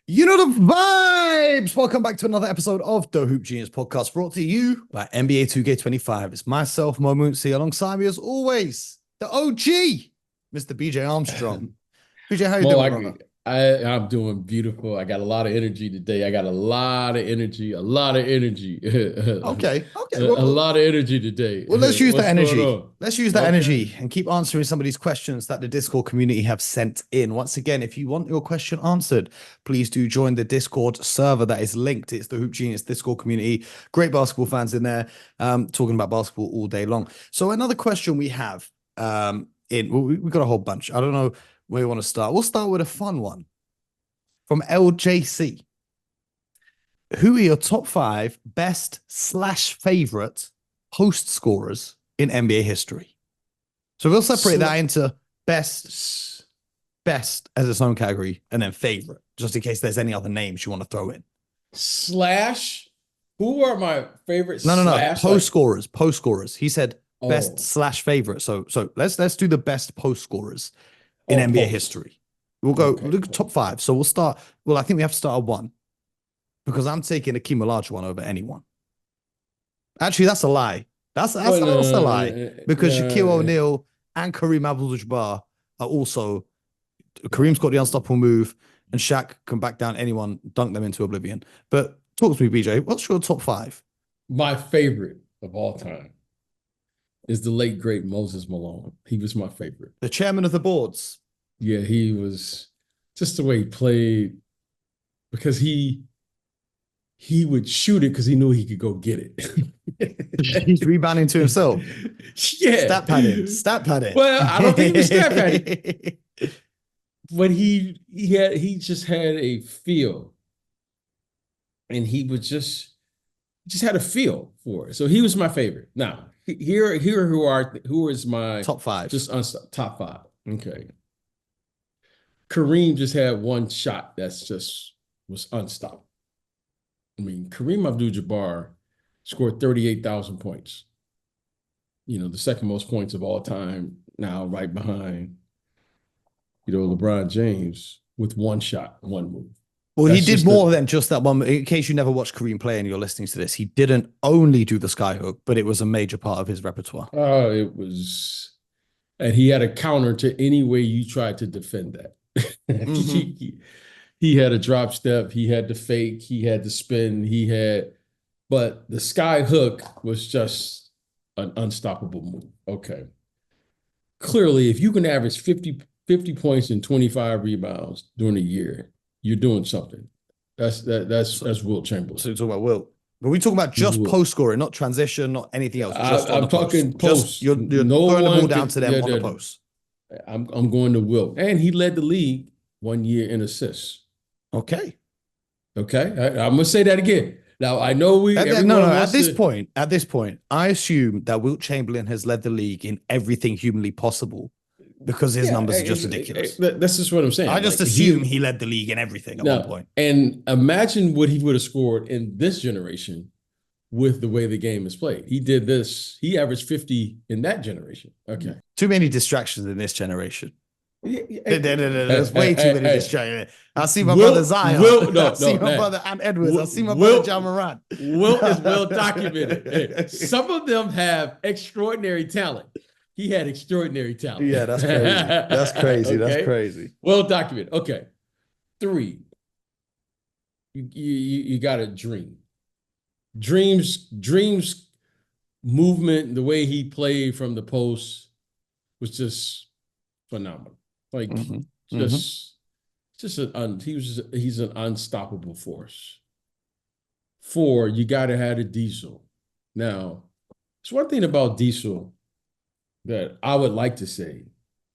You know the vibes. Welcome back to another episode of the Hoop Genius podcast brought to you by NBA 2K25. It's myself, Mooncey, alongside me as always, the OG, Mr. BJ Armstrong. BJ, how you Mo, doing, brother? I'm doing beautiful. I got a lot of energy today. I got a lot of energy, a lot of energy, Okay. a lot of energy today. Well, let's use that What's going energy. on? Let's use that Okay. energy and keep answering some of these questions that the Discord community have sent in. Once again, if you want your question answered, please do join the Discord server that is linked. It's the Hoop Genius Discord community. Great basketball fans in there, talking about basketball all day long. So another question we have we got a whole bunch. I don't know where we want to start. We'll start with a fun one from LJC. Who are your top five best slash favorite post scorers in NBA history? So we'll separate that Sla- into best, s- best as its own category, and then favorite, just in case there's any other names you want to throw in. Slash. Who are my favorite No. slash? Post Like, scorers, post scorers. He said best oh, slash favorite. So let's do the best post scorers in oh, NBA post. history. We'll go Okay, look top five. So we'll start. Well, I think we have to start at one because I'm taking Akeem Olajuwon over anyone. Actually, that's a lie. That's Well, also a lie because Shaquille no, O'Neal and Kareem Abdul-Jabbar are also. Kareem's got the unstoppable move, and Shaq can back down anyone, dunk them into oblivion. But talk to me, BJ. What's your top five? my favorite of all time is the late great Moses Malone. He was my favorite. The chairman of the boards. Yeah, he was just the way he played because he would shoot it because he knew he could go get He's it. rebounding to himself. Yeah. Stat padding. Stat padding. Well, I don't think he was stat padding, but he just had a feel, and he just had a feel for it. So he was my favorite. Now here who is my Top five. top five. Okay. Kareem just had one shot that's just was unstoppable. I mean, Kareem Abdul-Jabbar scored 38,000 points. You know, the second most points of all time now, right behind, LeBron James with one shot, one move. Well, he That's did just more the than just that one. In case you never watched Kareem play and you're listening to this, he didn't only do the skyhook, but it was a major part of his repertoire. it was, and he had a counter to any way you tried to defend that. Mm-hmm. He had a drop step, he had the fake, he had the spin, but the sky hook was just an unstoppable move. Okay. Clearly, if you can average 50 points and 25 rebounds during a year, you're doing something. That's Wilt Chamberlain. So you're talking about Wilt. But we talk about just post scoring, not transition, not anything else. Just on I'm the post. talking Just post. you're No throwing the ball one down could. to them Yeah, on the post. I'm going to Wilt, and he led the league 1 year in assists. Okay. Okay, I'm gonna say that again. Now I know No. everyone At wants this to. point, I assume that Wilt Chamberlain has led the league in everything humanly possible because his Yeah, numbers are just ridiculous. that's just what I'm I saying. just Like assume he led the league in everything at one now, point. and imagine what he would have scored in this generation with the way the game is played. He did this. He averaged 50 in that generation. Okay. Too many distractions in this generation. Hey, There's way too many distractions. I see my brother Will, Zion. I see no, my man. brother Ant Edwards. I see my brother Will, John Morant. Will is well documented. Hey, some of them have extraordinary talent. He had extraordinary talent. Yeah, that's crazy. That's crazy. That's Okay. crazy. Well documented. Okay. Three. You got a dream. Dreams movement, the way he played from the post was just phenomenal. Like just he's an unstoppable force. Four, you got to have a Diesel. Now, it's one thing about Diesel that I would like to say.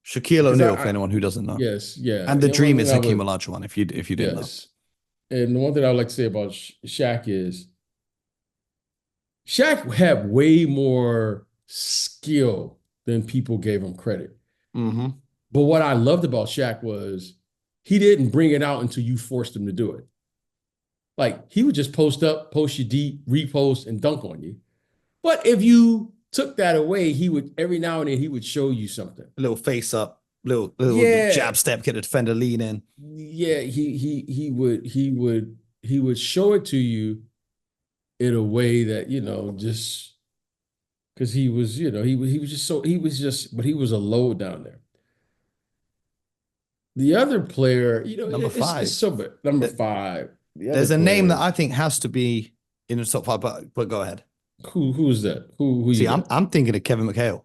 Shaquille Because O'Neal, for anyone who doesn't know. yes, yeah. And the And dream is Hakeem Olajuwon, if you didn't know. yes. And the one thing I would like to say about Shaq is Shaq had way more skill than people gave him credit. Mm-hmm. But what I loved about Shaq was he didn't bring it out until you forced him to do it. Like he would just post up, post you deep, repost, and dunk on you. But if you took that away, he would every now and then he would show you something. A little face up. little Yeah, jab step, get the defender lean in. yeah. He would show it to you in a way that just because he was just but he was a load down there. The other player, Number it's five. so bad. Number five. The other There's a name that player. I think has to be in the top five, but go ahead. Who's that? Who you See, got? I'm thinking of Kevin McHale.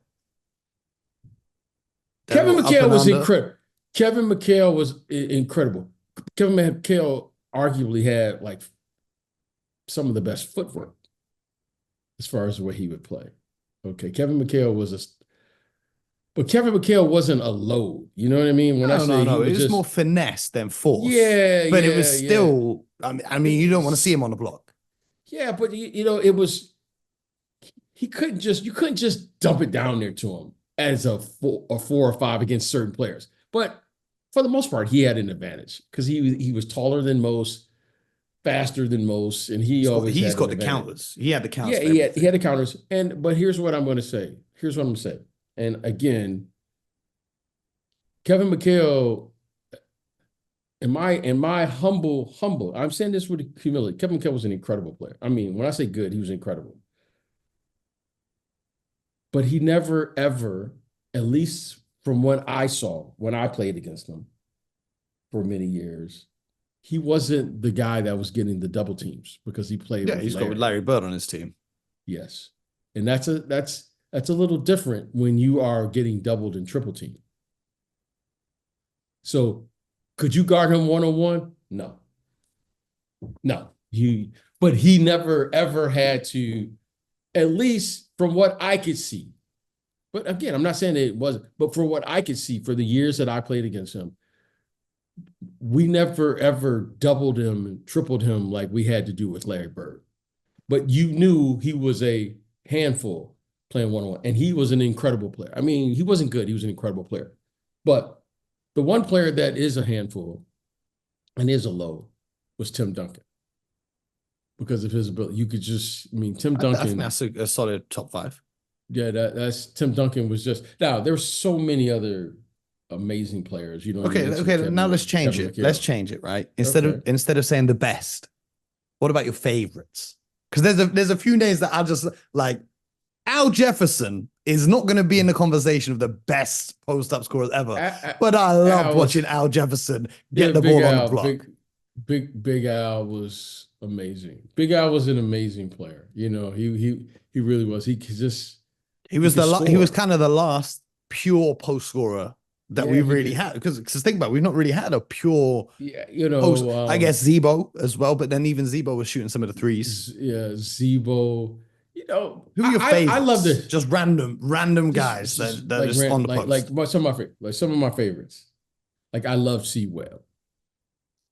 That Kevin little up McHale and was under. incredible. Kevin McHale was incredible. Kevin McHale arguably had like some of the best footwork as far as the way he would play. Okay, but Kevin McHale wasn't a load. You know what I mean? When I No, no, say he no. It was was more just, finesse than force, yeah, but it was yeah, yeah. still. I mean, you don't want to see him on the block. Yeah, but it was you couldn't just dump it down there to him as a 4 or 5 against certain players. But for the most part, he had an advantage because he was taller than most, faster than most, and he always He's had an got the advantage. counters. He had the counters Yeah, for he everything. had the counters. But here's what I'm going to say. Here's what I'm going to say. And again, Kevin McHale, in my humble, I'm saying this with humility. Kevin McHale was an incredible player. I mean, when I say good, he was incredible. But he never ever, at least from what I saw when I played against him for many years, he wasn't the guy that was getting the double teams because he played Yeah, with he's got with Larry. Larry Bird on his team. Yes. And that's a little different when you are getting doubled and triple teamed. So could you guard him one-on-one? No. No. But he never ever had to, at least from what I could see. But again, I'm not saying it wasn't, but from what I could see for the years that I played against him, we never ever doubled him and tripled him like we had to do with Larry Bird. But you knew he was a handful playing one-on-one, and he was an incredible player. I mean, he wasn't good. He was an incredible player. But the one player that is a handful and is a low was Tim Duncan because of his ability. You could just, I mean, Tim I think Duncan. that's a solid top five. Yeah, that's Tim Duncan was just now. There's so many other amazing players. Okay, okay. Now let's change Kevin it. Let's McHale. change it, right? Okay. Instead of saying the best, what about your favorites? Because there's a few names that I just like. Al Jefferson is not going to be in the conversation of the best post-up scorers ever, but I loved watching Al Jefferson get the ball on the block. Big Al was amazing. Big Al was an amazing player. He really was. He was kind of the last pure post scorer that we really had. Because think about it, we've not really had a pure post. I guess Zebo as well, but then even Zebo was shooting some of the threes. Yeah, Zebo. Who are your favorites? I love the just random guys that like, just on the post. Like some of my favorites. Like I love C Webb.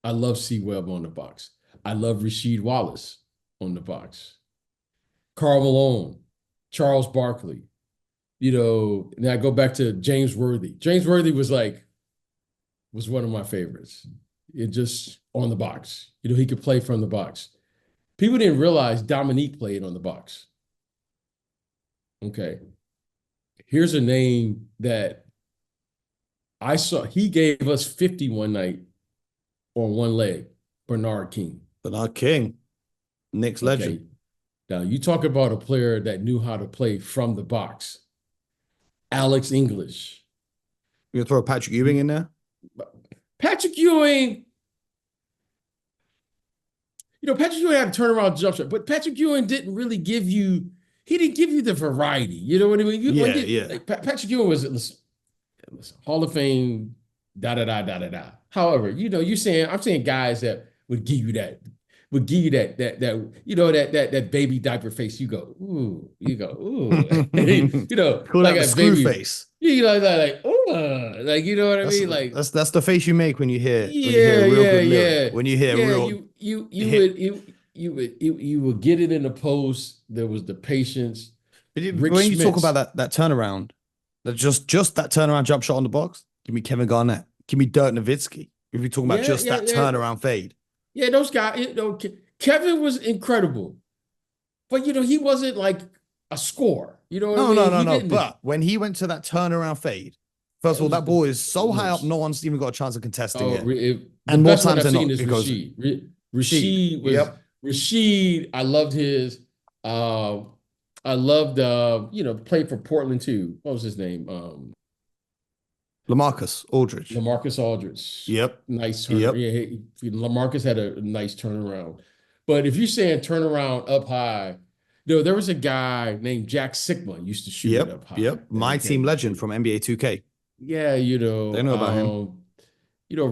I love C Webb on the box. I love Rasheed Wallace on the box. Karl Malone, Charles Barkley. And I go back to James Worthy. James Worthy was one of my favorites. It just on the box. He could play from the box. People didn't realize Dominique played on the box. Okay. Here's a name that I saw. He gave us 50 one night on one leg. Bernard King. Bernard King. Knicks legend. Okay. Now, you talk about a player that knew how to play from the box. Alex English. You gonna throw Patrick Ewing in there? Patrick Ewing. Patrick Ewing had a turnaround jump shot, but Patrick Ewing didn't really give you the variety. You know what I mean? Like, Patrick Ewing was, listen, Hall of Fame, da-da-da. However, I'm saying guys that would give you that baby diaper face. You go, ooh. Call like that a screw baby face. Like, you know what I mean? Like that's the face you make when you hear real good lyric. yeah. When you hear real, you would get it in the post. There was the patience. When you talk about that turnaround, that just that turnaround jump shot on the box, give me Kevin Garnett, give me Dirk Nowitzki. If you're talking about that turnaround fade. Yeah, those guys, Kevin was incredible. But he wasn't like a scorer. You know what I mean? No. But when he went to that turnaround fade, First of all, that ball is so high up, no one's even got a chance of contesting it. The And more best one times I've than seen not, is it goes. Rashid was Yep. Rashid. I loved his. I loved played for Portland too. What was his name? LaMarcus Aldridge. LaMarcus Aldridge. Yep. Nice turn. Yep. Yeah, LaMarcus had a nice turnaround. But if you're saying turnaround up high, there was a guy named Jack Sigma used to shoot it up high. Yep. My team legend from NBA 2K. Yeah, they know about him.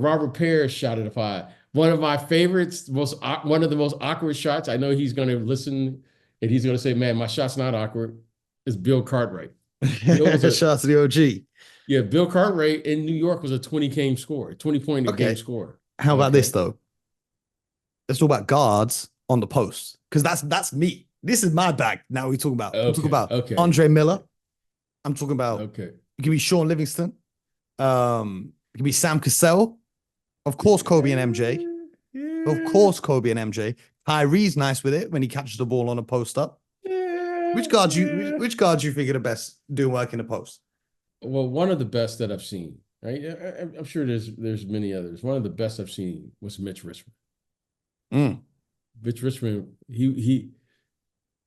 Robert Parrish shot it up high. One of my favorites, one of the most awkward shots. I know he's going to listen and he's going to say, "Man, my shot's not awkward." Is Bill Cartwright. Shots to the OG. Yeah, Bill Cartwright in New York was a 20-game scorer, 20-point a game scorer. How about this though? Let's talk about guards on the post, because that's me. This is my bag. Now we talk about. I'm talking about Andre Miller. I'm talking about. It can be Sean Livingston. It can be Sam Cassell. Of course, Kobe and MJ. Yeah. Of course, Kobe and MJ. Kyrie's nice with it when he catches the ball on a post up. Yeah. Which guard do you think are the best doing work in the post? Well, one of the best that I've seen, right? I'm sure there's many others. One of the best I've seen was Mitch Richmond. Mitch Richmond, he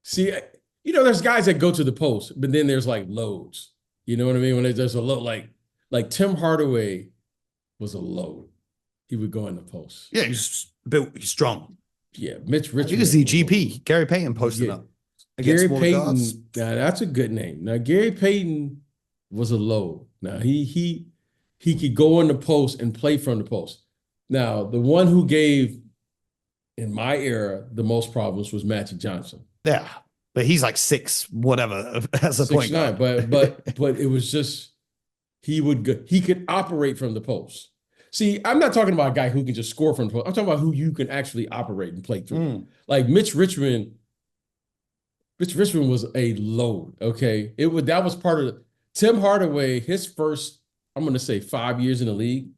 see, there's guys that go to the post, but then there's like loads. You know what I mean? When there's a load, like Tim Hardaway was a load. He would go in the post. Yeah, he's built, he's strong. Yeah, Mitch Richmond. You can see GP, Gary Payton posting up. Gary Payton, now that's a good name. Now, Gary Payton was a load. Now, he could go in the post and play from the post. Now, the one who gave, in my era, the most problems was Magic Johnson. Yeah, but he's like 6, whatever, as a point guard. But it was just, he could operate from the post. See, I'm not talking about a guy who can just score from the post. I'm talking about who you can actually operate and play through. Like Mitch Richmond was a load, okay? That was part of Tim Hardaway, his first, I'm going to say 5 years in the league.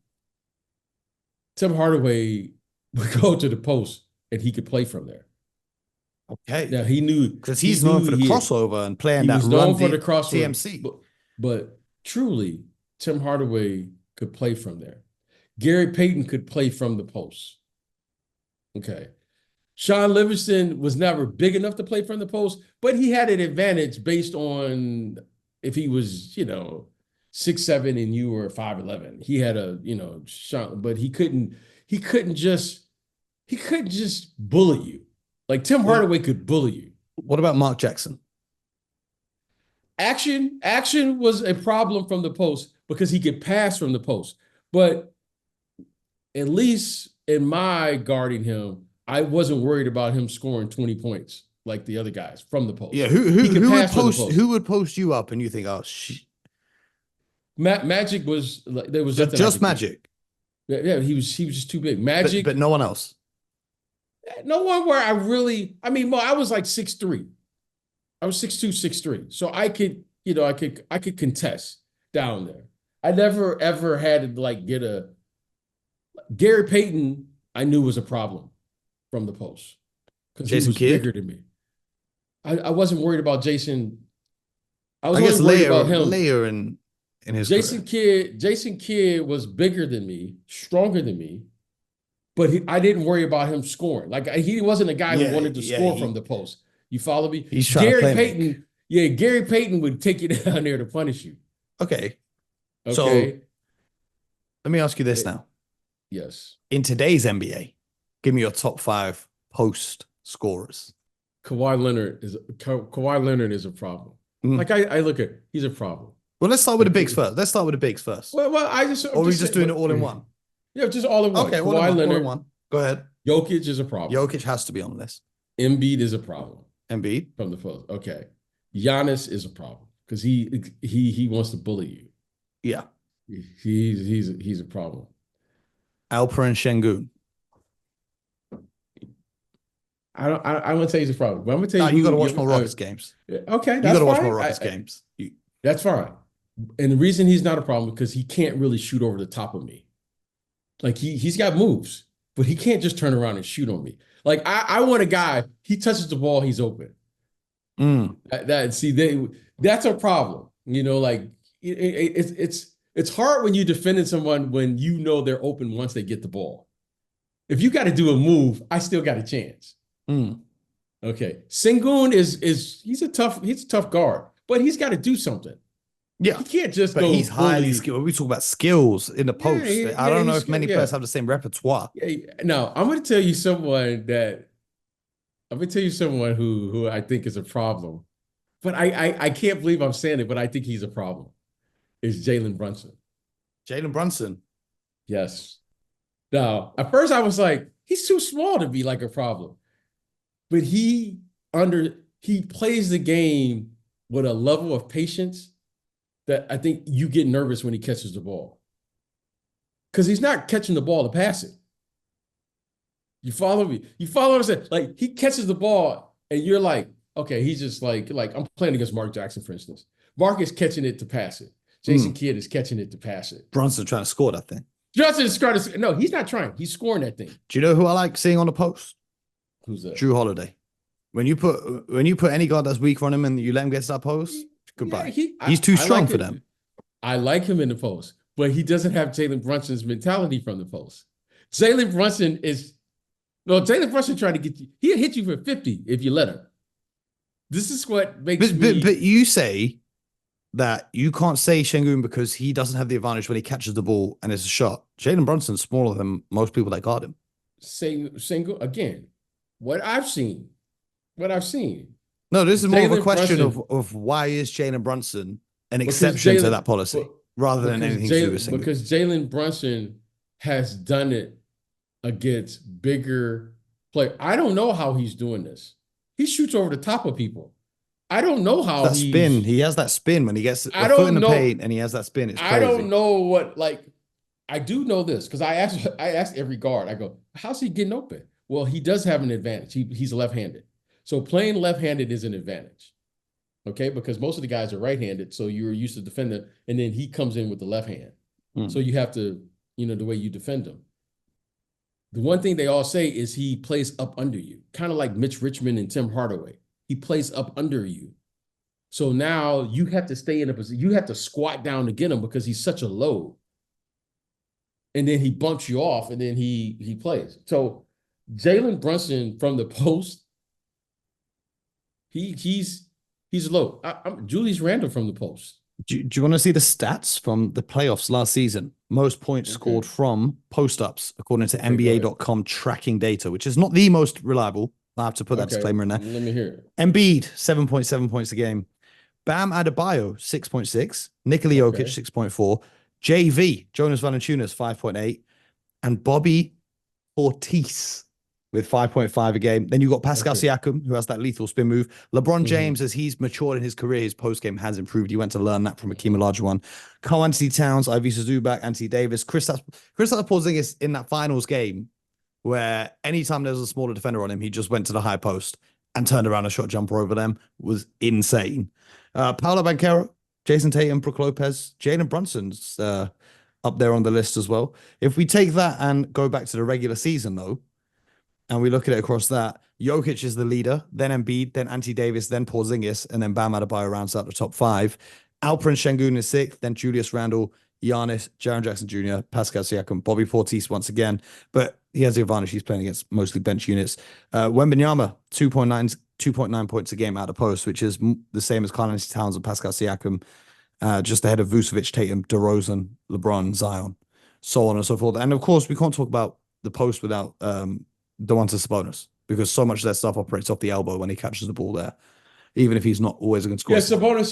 Tim Hardaway would go to the post and he could play from there. Okay. Now he knew, because he's known for the crossover and playing that run for the crossover TMC. But truly, Tim Hardaway could play from there. Gary Payton could play from the post. Okay. Sean Livingston was never big enough to play from the post, but he had an advantage based on if he was, 6'7" and you were 5'11". He had a, Sean, but he couldn't just bully you. Like Tim Hardaway could bully you. What about Mark Jackson? Action was a problem from the post because he could pass from the post. But at least in my guarding him, I wasn't worried about him scoring 20 points like the other guys from the post. Yeah, who would post you up and you think, oh shit. Magic was like there was just Magic. Yeah, he was just too big. Magic, but no one else. No one where I was like 6'3". I was 6'2", 6'3". So I could contest down there. I never ever had to like get a Gary Payton. I knew was a problem from the post because he was bigger than me. I wasn't worried about Jason. I was worried about him. Later in his Jason Kidd was bigger than me, stronger than me, but I didn't worry about him scoring. Like he wasn't a guy who wanted to score from the post. You follow me? He's trying to play Payton. Yeah, Gary Payton would take you down there to punish you. Okay. So let me ask you this now. Yes. In today's NBA, give me your top 5 post scorers. Kawhi Leonard is a problem. Like I look at, he's a problem. Well, let's start with the bigs first. Well, or are we just doing it all in one? Yeah, just all in one. Okay, all in one. Go ahead. Jokic is a problem. Jokic has to be on the list. Embiid is a problem. Embiid from the post. Okay. Giannis is a problem because he wants to bully you. Yeah. He's a problem. Alperen Şengün. I wouldn't say he's a problem. But I'm gonna tell you, you got to watch more Rockets games. Okay, you got to watch more Rockets games. That's fine. And the reason he's not a problem is because he can't really shoot over the top of me. Like he's got moves, but he can't just turn around and shoot on me. Like I want a guy. He touches the ball, he's open. That's a problem. Like it's It's hard when you're defending someone when you know they're open once they get the ball. If you got to do a move, I still got a chance. Okay. Sengun he's a tough guard, but he's got to do something. Yeah. He can't just but go he's highly fully skilled. We talk about skills in the post. I don't know if many players have the same repertoire. Yeah. Now, I'm going to tell you someone who I think is a problem. But I can't believe I'm saying it, but I think he's a problem. Is Jalen Brunson. Jalen Brunson. Yes. Now, at first I was like, he's too small to be like a problem. But he plays the game with a level of patience that I think you get nervous when he catches the ball. Because he's not catching the ball to pass it. You follow me? You follow what I'm saying? Like, he catches the ball and you're like, okay, he's just like I'm playing against Mark Jackson, for instance. Mark is catching it to pass it. Jason Kidd is catching it to pass it. Brunson trying to score that thing. Brunson is trying to. No, he's not trying. He's scoring that thing. Do you know who I like seeing on the post? Who's that? Jrue Holiday. When you put any guard that's weak on him and you let him get to that post, goodbye. Yeah, he's too strong for them. I like him in the post, but he doesn't have Jalen Brunson's mentality from the post. Jalen Brunson trying to get you. He'll hit you for 50 if you let him. This is what makes me. But you say that you can't say Sengun because he doesn't have the advantage when he catches the ball and it's a shot. Jalen Brunson's smaller than most people that guard him. Sengun again. What I've seen. No, this is more of a question of why is Jalen Brunson an exception to that policy rather than anything to do with Sengun. Because Jalen Brunson has done it against bigger players. I don't know how he's doing this. He shoots over the top of people. I don't know how that spin. He has that spin when he gets a foot in the paint and he has that spin. It's crazy. I don't know what I do know this because I asked every guard. I go, how's he getting open? Well, he does have an advantage. He's left-handed. So playing left-handed is an advantage. Okay, because most of the guys are right-handed, so you're used to defending, and then he comes in with the left hand. So you have to, the way you defend him. The one thing they all say is he plays up under you, kind of like Mitch Richmond and Tim Hardaway. He plays up under you. So now you have to stay in a position. You have to squat down to get him because he's such a load. And then he bumps you off, and then he plays. So Jalen Brunson from the post, he's low. Julius Randle from the post. Do you want to see the stats from the playoffs last season? Most points scored from post-ups, according to NBA.com tracking data, which is not the most reliable. I have to put that disclaimer in there. Let me hear it. Embiid, 7.7 points a game. Bam Adebayo, 6.6. Nikola Jokic, 6.4. JV, Jonas Valanciunas, 5.8. And Bobby Portis with 5.5 a game. Then you've got Pascal Siakam, who has that lethal spin move. LeBron James, as he's matured in his career, his post-game has improved. He went to learn that from Akeem Olajuwon. Karl-Anthony Towns, Ivica Zubac, Anthony Davis. Kristaps Porzingis in that finals game, where anytime there was a smaller defender on him, he just went to the high post and turned around a shot jumper over them, was insane. Paolo Banchero, Jason Tatum, Brook Lopez, Jalen Brunson's up there on the list as well. If we take that and go back to the regular season, though, and we look at it across that, Jokic is the leader, then Embiid, then Anthony Davis, then Porzingis, and then Bam Adebayo rounds out the top five. Alperen Şengün is sixth, then Julius Randle, Giannis, Jaren Jackson Jr., Pascal Siakam, Bobby Portis once again, but he has the advantage. He's playing against mostly bench units. Wembanyama, 2.9 points a game out of post, which is the same as Karl-Anthony Towns and Pascal Siakam, just ahead of Vucevic, Tatum, DeRozan, LeBron, Zion, so on and so forth. And of course, we can't talk about the post without Domantas Sabonis, because so much of that stuff operates off the elbow when he catches the ball there, even if he's not always a good scorer. Yeah, Sabonis,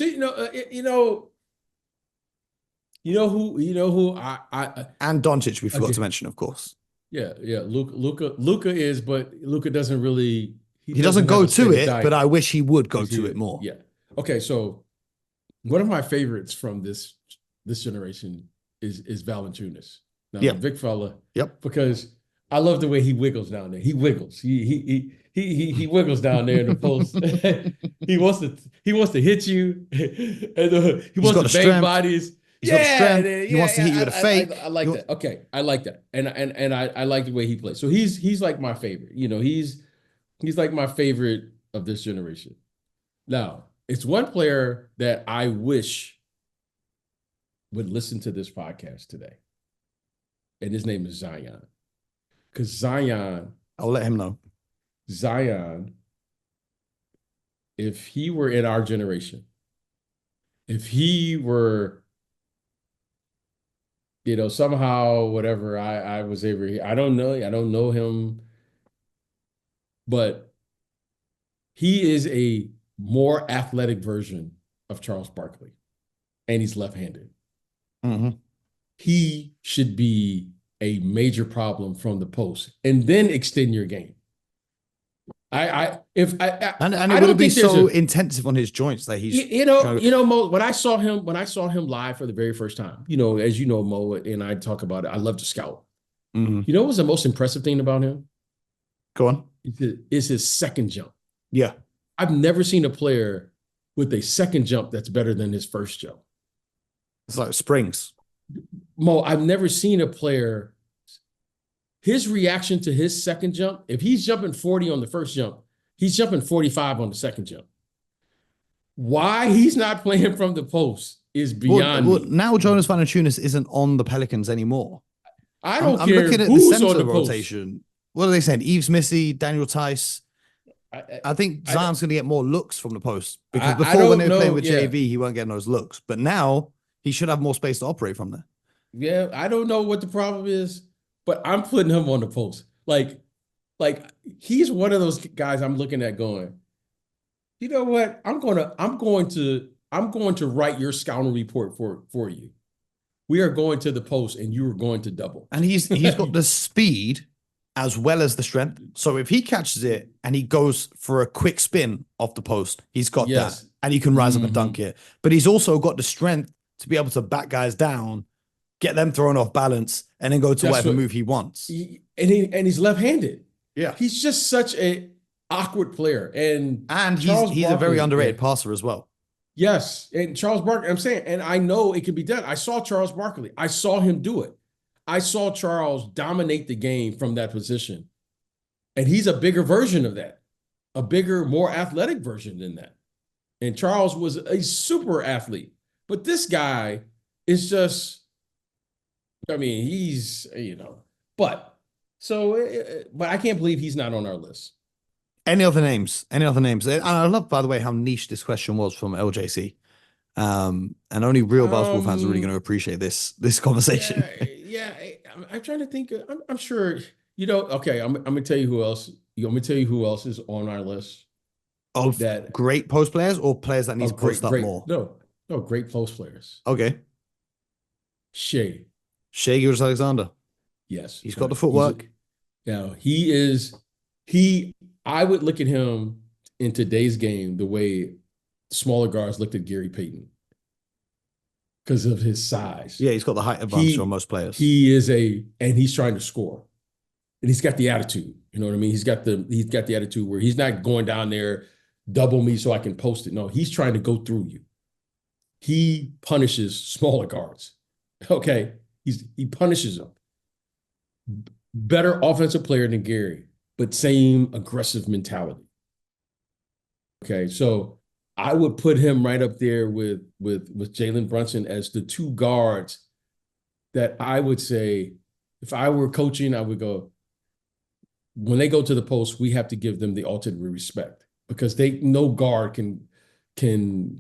you know who I and Doncic we forgot to mention, of course. Yeah. Luka is, but Luka doesn't really. He doesn't go to it, but I wish he would go to it more. Yeah. Okay, so one of my favorites from this generation is Valanciunas. Now, the big fella. Yep. Because I love the way he wiggles down there. He wiggles. He wiggles down there in the post. he wants to hit you. And he wants to bang bodies. He wants to hit you with a fake. I like that. Okay, I like that, and I like the way he plays. So he's like my favorite. He's like my favorite of this generation. Now, it's one player that I wish would listen to this podcast today, and his name is Zion. Because Zion, I'll let him know. Zion, if he were in our generation, if he were, somehow, whatever, I was able, I don't know him, but he is a more athletic version of Charles Barkley, and he's left-handed. He should be a major problem from the post, and then extend your game. And it would be so intensive on his joints that he's Mo, when I saw him live for the very first time, as you know, Mo, and I talk about it, I love to scout. You know what was the most impressive thing about him? Go on. Is his second jump. Yeah. I've never seen a player with a second jump that's better than his first jump. It's like springs. Mo, I've never seen a player, his reaction to his second jump, if he's jumping 40 on the first jump, he's jumping 45 on the second jump. Why he's not playing from the post is beyond me. Now Jonas Valanciunas isn't on the Pelicans anymore. I don't care. I'm looking at who's the center on the rotation. Post. What are they saying? Yves Missy, Daniel Tice. I think Zion's going to get more looks from the post, because before when they were playing with JV, he weren't getting those looks. But now he should have more space to operate from there. Yeah, I don't know what the problem is, but I'm putting him on the post. Like he's one of those guys I'm looking at going, you know what? I'm going to write your scouting report for you. We are going to the post, and you are going to double. And he's got the speed as well as the strength. So if he catches it and he goes for a quick spin off the post, he's got that, and he can rise up and dunk it. But he's also got the strength to be able to back guys down, get them thrown off balance, and then go to whatever move he wants. And he's left-handed. Yeah, he's just such a awkward player, and he's a very underrated passer as well. Yes, and Charles Barkley, I'm saying, and I know it can be done. I saw Charles Barkley. I saw him do it. I saw Charles dominate the game from that position. And he's a bigger version of that, a bigger, more athletic version than that. And Charles was a super athlete. But this guy is just, he's, but I can't believe he's not on our list. Any other names? And I love, by the way, how niche this question was from LJC. And only real basketball fans are really going to appreciate this conversation. Yeah, I'm trying to think. I'm sure, okay, I'm going to tell you who else. I'm going to tell you who else is on our list. Of that great post players or players that need to post up more? No, great post players. Okay. Shai Gilgeous-Alexander. Yes. He's got the footwork. I would look at him in today's game the way smaller guards looked at Gary Payton because of his size. Yeah, he's got the height advantage on most players. And he's trying to score. And he's got the attitude. You know what I mean? He's got the attitude where he's not going down there, double me so I can post it. No, he's trying to go through you. He punishes smaller guards. Okay. He punishes them. Better offensive player than Gary, but same aggressive mentality. Okay, so I would put him right up there with Jalen Brunson as the two guards that I would say, if I were coaching, I would go, when they go to the post, we have to give them the ultimate respect, because no guard can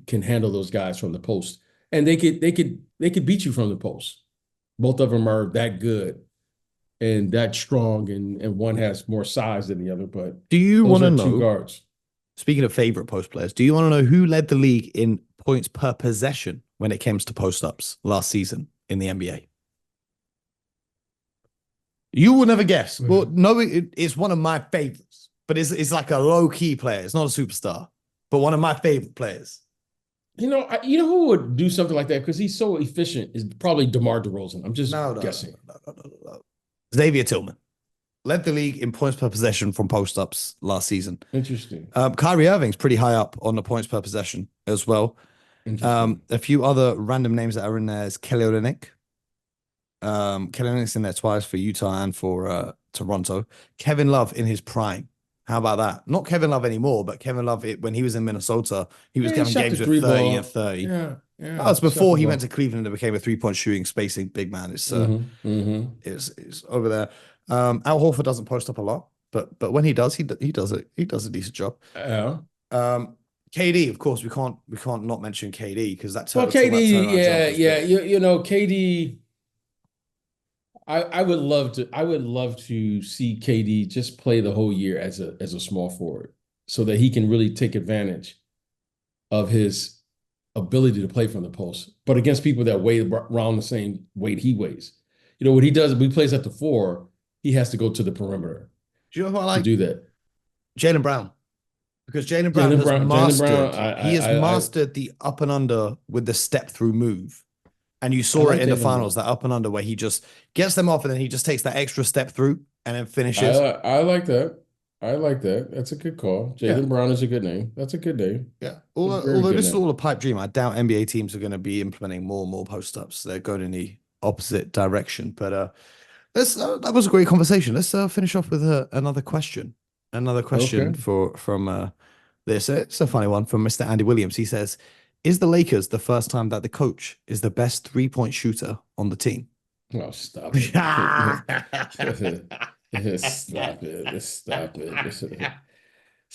handle those guys from the post, and they could beat you from the post. Both of them are that good and that strong, and one has more size than the other. But do you want to know, two guards? Speaking of favorite post players, do you want to know who led the league in points per possession when it comes to post ups last season in the NBA? You will never guess. Well, no, it's one of my favorites, but it's like a low key player. It's not a superstar, but one of my favorite players. You know who would do something like that because he's so efficient is probably DeMar DeRozan. I'm just guessing. No. Xavier Tillman led the league in points per possession from post-ups last season. Interesting. Kyrie Irving's pretty high up on the points per possession as well. A few other random names that are in there is Kelly Olynyk. Kelly Olynyk's in there twice for Utah and for Toronto. Kevin Love in his prime How about that? Not Kevin Love anymore, but Kevin Love, when he was in Minnesota, he was Yeah, he having shot the games with three 30 and ball. 30. Yeah, That yeah, was shot before the he went to ball. Cleveland and became a three-point shooting, spacing big man. Mm-hmm. It's over there. Al Horford doesn't post up a lot, but when he does, he does a decent job. Yeah. Um, KD, of course, we can't not mention KD because Well, talk about KD, turnaround yeah, jumpers. yeah. But You know, KD, I would love to see KD just play the whole year as a small forward so that he can really take advantage of his ability to play from the post, but against people that weigh around the same weight he weighs. You know, what he does, if he plays at the four, he has to go to the perimeter do you know who I to like? do that. Jaylen Brown. Because Jaylen Brown, he has I mastered the up and under with the step through move. And you I saw it like in the Jaylen finals, Brown. that up and under where he just gets them off and then he just takes that extra step through and then finishes. I like that. I like that. That's a good call. Yeah. Jaylen Brown is a good name. That's a good name. Yeah. A very Although good this is name. all a pipe dream, I doubt NBA teams are going to be implementing more and more post ups. They're going in the opposite direction. But that was a great conversation. Let's finish off with another question. Another question Okay. from this. It's a funny one from Mr. Andy Williams. He says, "Is the Lakers the first time that the coach is the best 3-point shooter on the team?" Oh, stop it. Stop it. Stop it. Stop it.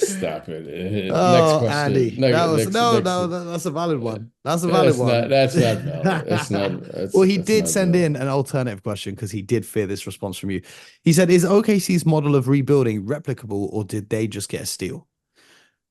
Next Oh, question. Andy, that Next, was next, no, next. no, that's a valid one. That's a valid one. That's not valid. That's not Well, he that's did not send valid. in an alternative question because he did fear this response from you. He said, "Is OKC's model of rebuilding replicable, or did they just get a steal?"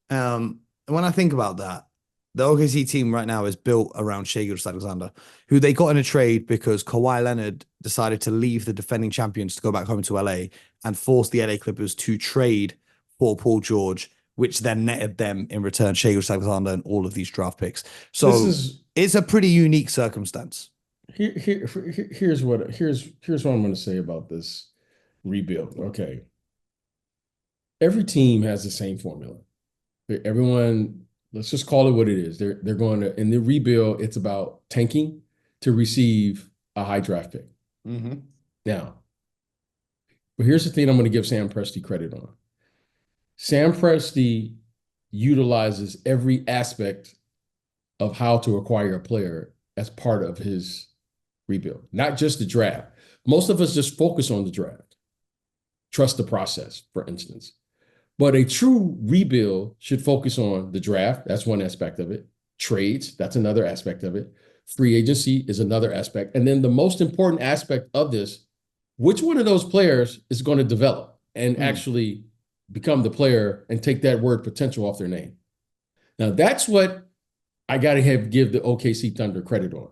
When I think about that, the OKC team right now is built around Shai Gilgeous-Alexander, who they got in a trade because Kawhi Leonard decided to leave the defending champions to go back home to LA and force the LA Clippers to trade for Paul George, which then netted them in return Shai Gilgeous-Alexander and all of these draft picks. This So is it's a pretty unique circumstance. here's what I'm going to say about this rebuild. Okay. Every team has the same formula. Everyone, let's just call it what it is. They're going to in the rebuild, it's about tanking to receive a high draft pick. Mm-hmm. Now, but here's the thing I'm going to give Sam Presti credit on. Sam Presti utilizes every aspect of how to acquire a player as part of his rebuild, not just the draft. Most of us just focus on the draft, trust the process, for instance. But a true rebuild should focus on the draft. That's one aspect of it. Trades, that's another aspect of it. Free agency is another aspect. And then the most important aspect of this, which one of those players is going to develop and actually become the player and take that word potential off their name? Now, that's what I got to give the OKC Thunder credit on.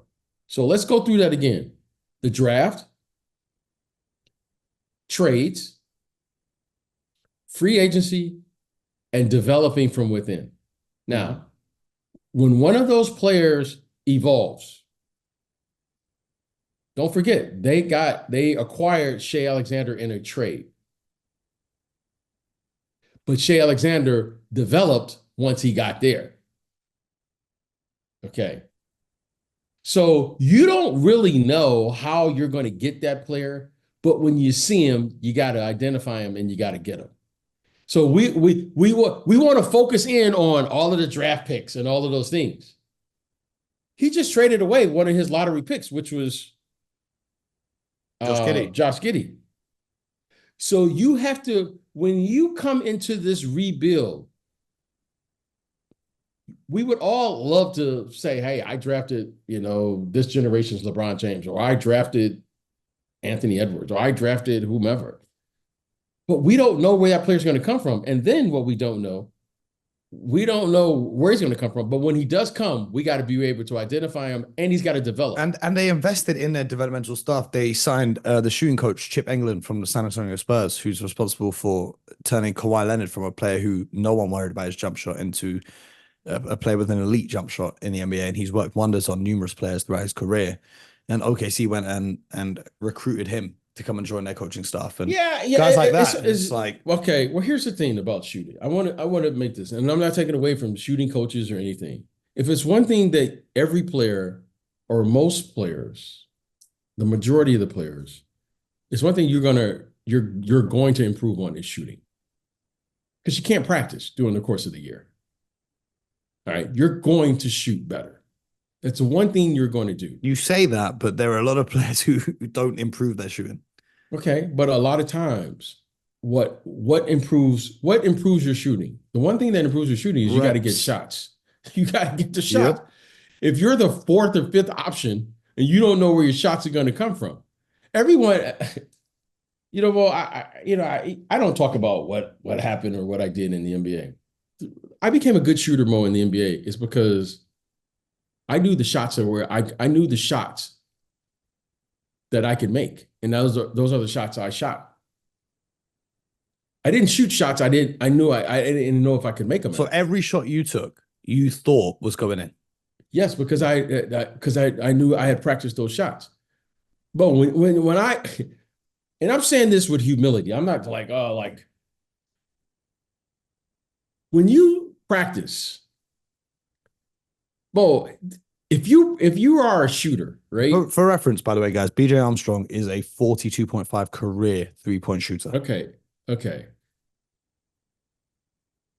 So let's go through that again. The draft, trades, free agency, and developing from within. Now, when one of those players evolves, don't forget, they acquired Shai Alexander in a trade. But Shai Alexander developed once he got there. Okay. So you don't really know how you're going to get that player, but when you see him, you got to identify him and you got to get him. So we want to focus in on all of the draft picks and all of those things. He just traded away one of his lottery picks, which was Josh Giddey. So you have to, when you come into this rebuild, we would all love to say, hey, I drafted, this generation's LeBron James, or I drafted Anthony Edwards, or I drafted whomever. But we don't know where that player's going to come from. And then what we don't know where he's going to come from. But when he does come, we got to be able to identify him, and he's got to develop. And they invested in their developmental staff. They signed the shooting coach, Chip England, from the San Antonio Spurs, who's responsible for turning Kawhi Leonard from a player who no one worried about his jump shot into a player with an elite jump shot in the NBA. And he's worked wonders on numerous players throughout his career. And OKC went and recruited him to come and join their coaching staff. And guys like that. It's like, okay. Well, here's the thing about shooting. I want to make this, and I'm not taking away from shooting coaches or anything. If it's one thing that every player or most players, the majority of the players, it's one thing you're going to improve on is shooting. because you can't practice during the course of the year. All right, you're going to shoot better. That's the one thing you're going to do. You say that, but there are a lot of players who don't improve their shooting. Okay, but a lot of times, what improves your shooting? The one thing that improves your shooting is you got to get shots. You got to get the shot. Yep. If you're the fourth or fifth option and you don't know where your shots are going to come from, everyone, I don't talk about what happened or what I did in the NBA. I became a good shooter, Mo, in the NBA is because I knew the shots I knew the shots that I could make, and those are the shots I shot. I didn't shoot shots. I knew I didn't know if I could make them. So every shot you took, you thought was going in. Yes, because I knew I had practiced those shots. But when I, and I'm saying this with humility, I'm not like, oh, like when you practice, Bo, if you are a shooter, right? For reference, by the way, guys, BJ Armstrong is a 42.5 career 3-point shooter. Okay.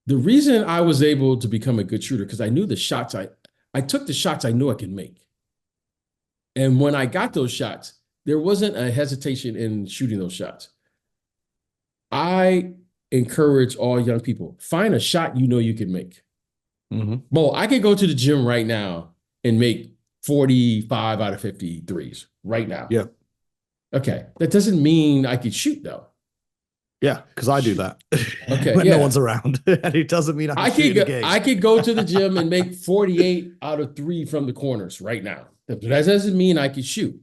The reason I was able to become a good shooter because I knew the shots I took the shots I knew I could make. And when I got those shots, there wasn't a hesitation in shooting those shots. I encourage all young people, find a shot you know you can make. Mm-hmm. Mo, I could go to the gym right now and make 45 out of 50 threes right now. Yeah. Okay. That doesn't mean I could shoot though. Yeah, because I do that. Okay, when no one's around. And it doesn't mean I could go to the gym and make 48 out of 3 from the corners right now. That doesn't mean I could shoot.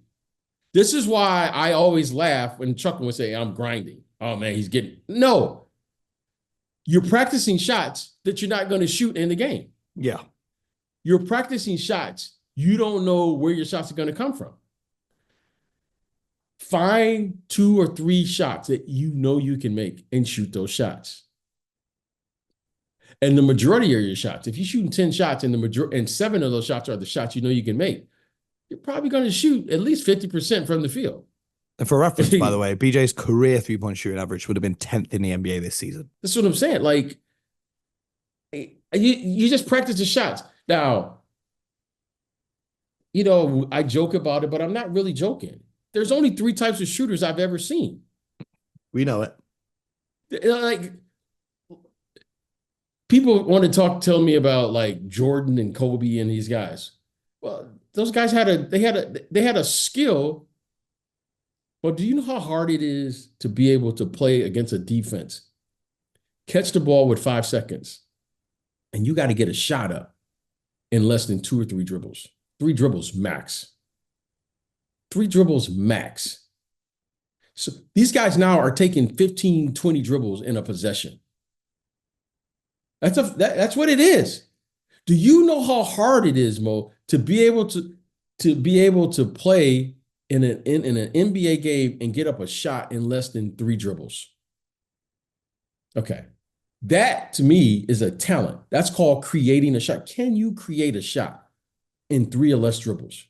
This is why I always laugh when Chuck would say, I'm grinding. Oh man, he's getting. No. You're practicing shots that you're not going to shoot in the game. Yeah. You're practicing shots. You don't know where your shots are going to come from. Find 2 or 3 shots that you know you can make and shoot those shots. And the majority of your shots, if you're shooting 10 shots and 7 of those shots are the shots you know you can make, you're probably going to shoot at least 50% from the field. And for reference, by the way, BJ's career 3-point shooting average would have been 10th in the NBA this season. That's what I'm saying. Like, you just practice the shots. Now, I joke about it, but I'm not really joking. There's only 3 types of shooters I've ever seen. We know it. Like, people want to tell me about like Jordan and Kobe and these guys. Well, those guys had a skill. Well, do you know how hard it is to be able to play against a defense? Catch the ball with 5 seconds, and you got to get a shot up in less than 2 or 3 dribbles. 3 dribbles max. 3 dribbles max. So these guys now are taking 15, 20 dribbles in a possession. That's what it is. Do you know how hard it is, Mo, to be able to play in an NBA game and get up a shot in less than 3 dribbles? Okay. That to me is a talent. That's called creating a shot. Can you create a shot in 3 or less dribbles?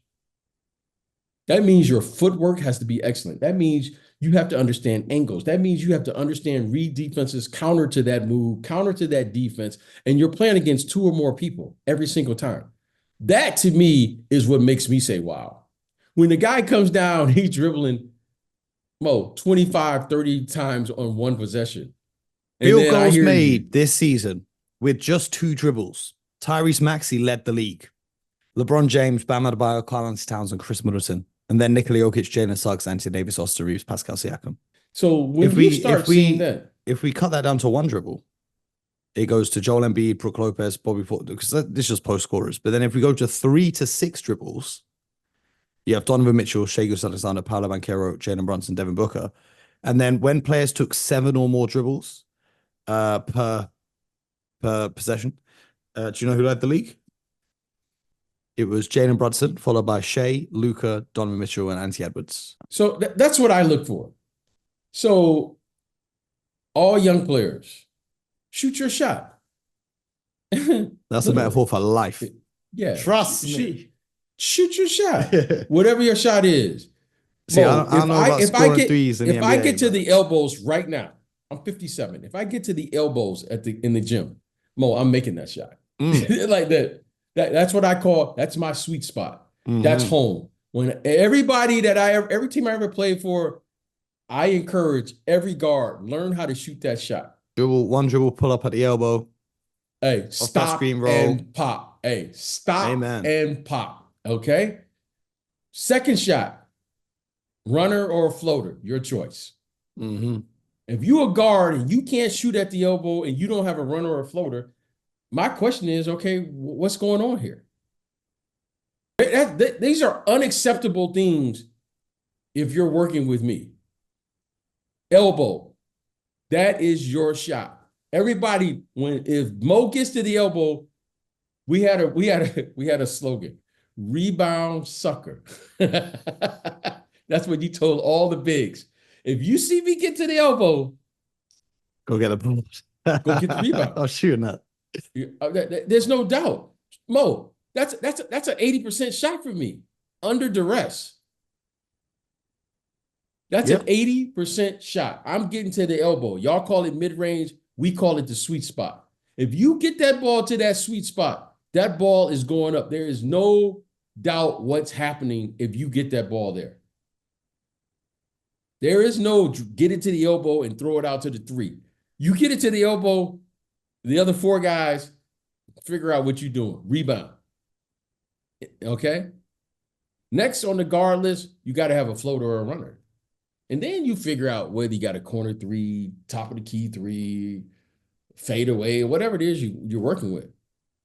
That means your footwork has to be excellent. That means you have to understand angles. That means you have to understand read defenses, counter to that move, counter to that defense, and you're playing against 2 or more people every single time. That to me is what makes me say, wow. When the guy comes down, he's dribbling, Mo, 25, 30 times on one possession. Field goals made this season with just 2 dribbles. Tyrese Maxey led the league. LeBron James, Bam Adebayo, Karl-Anthony Towns, and Chris Middleton. And then Nikola Jokic, Jalen Suggs, Anthony Davis, Austin Reeves, Pascal Siakam. So when we start seeing that. If we cut that down to 1 dribble, it goes to Joel Embiid, Brook Lopez, Bobby Portis, because this is just post scorers. But then if we go to 3 to 6 dribbles, you have Donovan Mitchell, Shai Gilgeous-Alexander, Paolo Banchero, Jalen Brunson, Devin Booker. And then when players took 7 or more dribbles per possession, do you know who led the league? It was Jalen Brunson, followed by Shai, Luka, Donovan Mitchell, and Anthony Edwards. So that's what I look for. So all young players, shoot your shot. That's a metaphor for life. Yeah. Trust me. Shoot your shot. Whatever your shot is. See, I don't know about scoring threes in the NBA, if I get to the elbows right now, I'm 57. If I get to the elbows in the gym, Mo, I'm making that shot. Mm. Like that. That's what I call, that's my sweet spot. That's Mhm. home. When every team I ever played for, I encourage every guard, learn how to shoot that shot. Dribble, pull up at the elbow. Hey, Off that screen stop roll. and pop. Hey, stop Amen. and pop. Okay. Second shot, runner or floater, your choice. Mm-hmm. If you a guard and you can't shoot at the elbow and you don't have a runner or a floater, my question is, okay, what's going on here? These are unacceptable things if you're working with me. Elbow, that is your shot. Everybody, if Mo gets to the elbow, we had a slogan: rebound sucker. That's what you told all the bigs. If you see me get to the elbow, Go get the ball. go get the rebound. I'm shooting that. There's no doubt. Mo, that's an 80% shot for me under duress. That's an 80% shot. I'm getting to the elbow. Y'all call it mid-range. We call it the sweet spot. If you get that ball to that sweet spot, that ball is going up. There is no doubt what's happening if you get that ball there. There is no get it to the elbow and throw it out to the three. You get it to the elbow, the other four guys figure out what you're doing. Rebound. Okay? Next on the guard list, you got to have a floater or a runner. And then you figure out whether you got a corner three, top of the key three, fade away, whatever it is you're working with.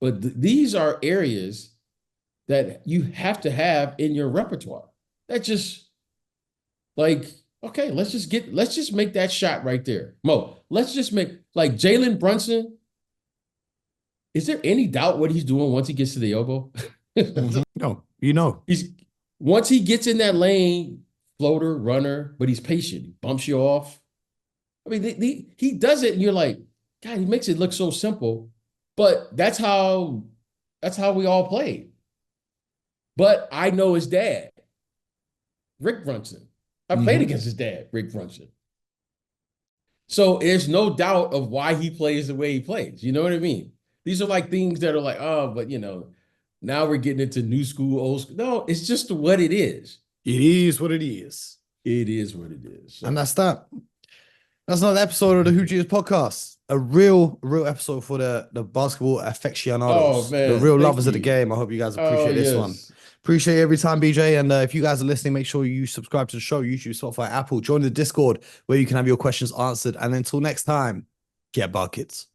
But these are areas that you have to have in your repertoire. That just like, okay, let's just make that shot right there. Mo, let's just make, like Jalen Brunson. Is there any doubt what he's doing once he gets to the elbow? No, you know. Once he gets in that lane, floater, runner, but he's patient. He bumps you off. I mean, he does it, and you're like, God, he makes it look so simple. But that's how we all played. But I know his dad, Rick Brunson. I played against his dad, Rick Brunson. So there's no doubt of why he plays the way he plays. You know what I mean? These are like things that are like, oh, but now we're getting into new school, old school. No, it's just what it is. It is what it is. It is what it is. So. And that's that. That's another episode of the Hoop Genius podcast. A real episode for the basketball aficionados. Oh, man. The real lovers of the game. I hope you guys appreciate this one. Appreciate it every time, BJ. And if you guys are listening, make sure you subscribe to the show, YouTube, Spotify, Apple. Join the Discord where you can have your questions answered. And until next time, get buckets.